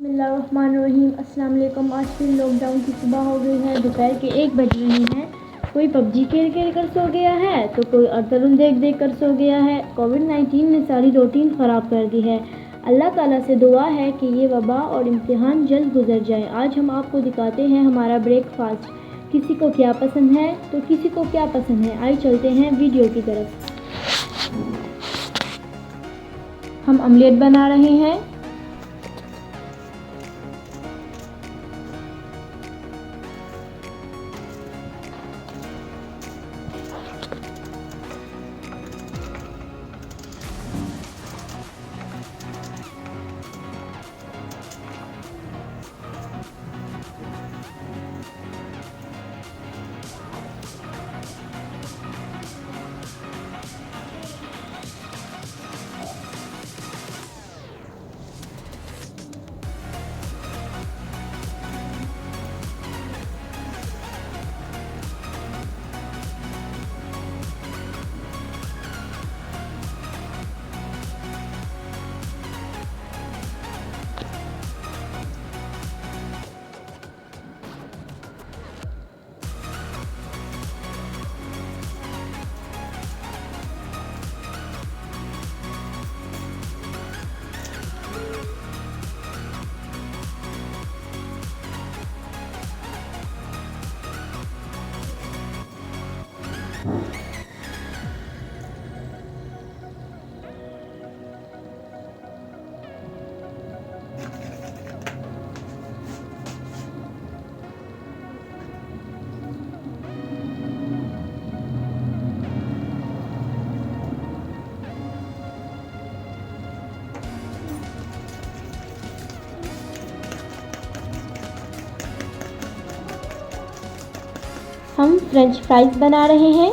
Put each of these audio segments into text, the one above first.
बिस्मिल्लाहिर्रहमानिर्रहीम। अस्सलाम वालेकुम। आज फिर लॉकडाउन की सुबह हो गई है, दोपहर के 1 बज रहे हैं। कोई पबजी खेल खेल कर सो गया है तो कोई अतरुण देख देख कर सो गया है। कोविड-19 ने सारी रूटीन ख़राब कर दी है। अल्लाह ताला से दुआ है कि ये वबा और इम्तिहान जल्द गुजर जाए। आज हम आपको दिखाते हैं हमारा ब्रेकफास्ट। किसी को क्या पसंद है तो किसी को क्या पसंद है। आइए चलते हैं वीडियो की तरफ। हम ऑमलेट बना रहे हैं। हम फ्रेंच फ्राइज बना रहे हैं।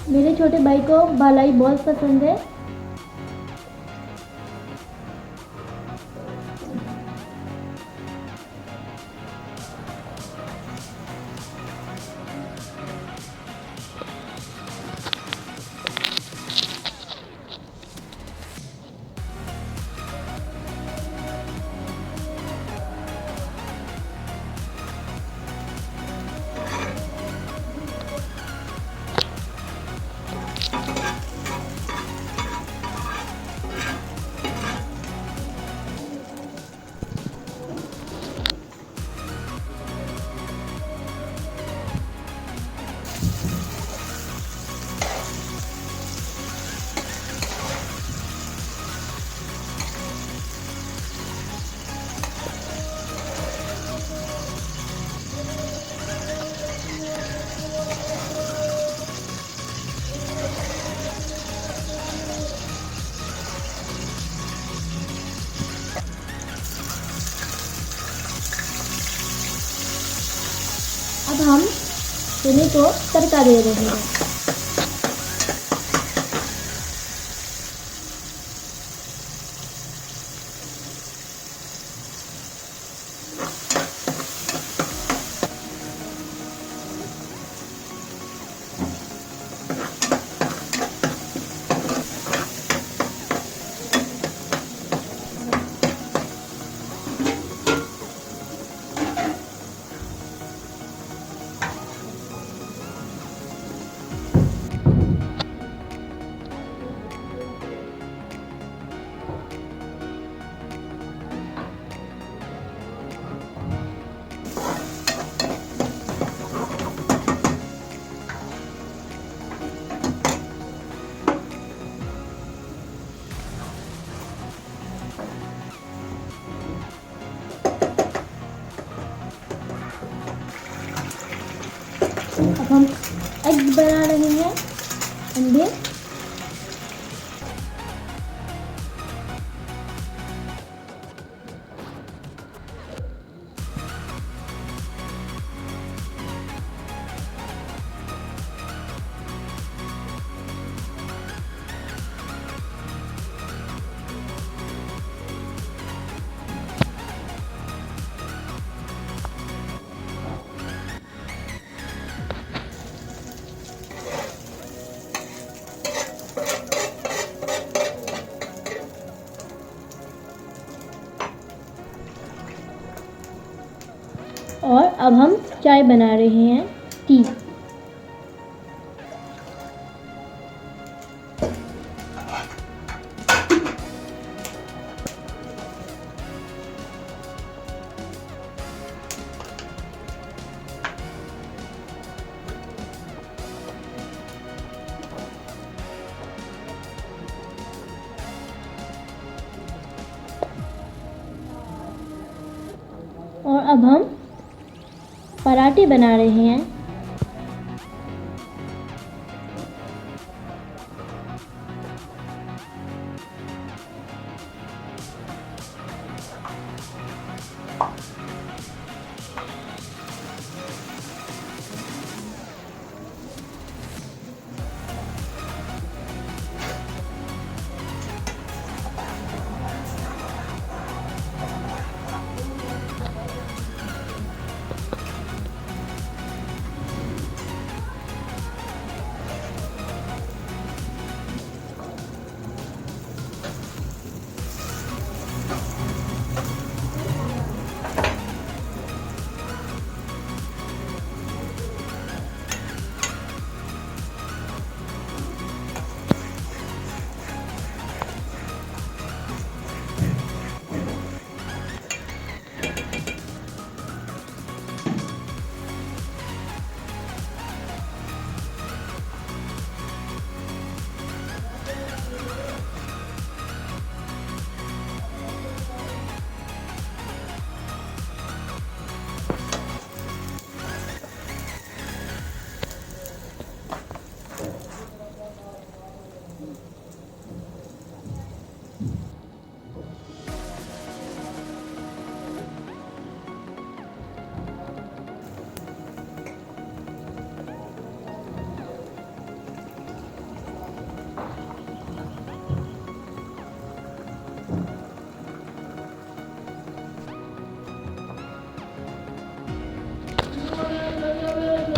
मेरे छोटे भाई को भलाई बहुत पसंद है। अब हम चने को तड़का दे रहे हैं। अब हम एग बना रहे हैं, अंडे। और अब हम चाय बना रहे हैं, टी। और अब हम पराठे बना रहे हैं।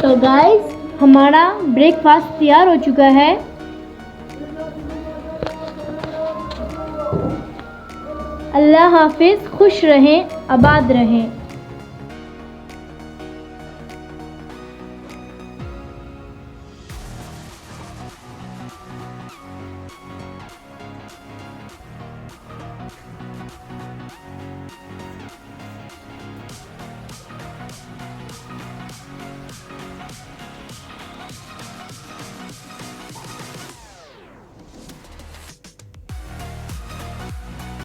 तो गाइस हमारा ब्रेकफास्ट तैयार हो चुका है। अल्लाह हाफिज़, खुश रहें, आबाद रहें।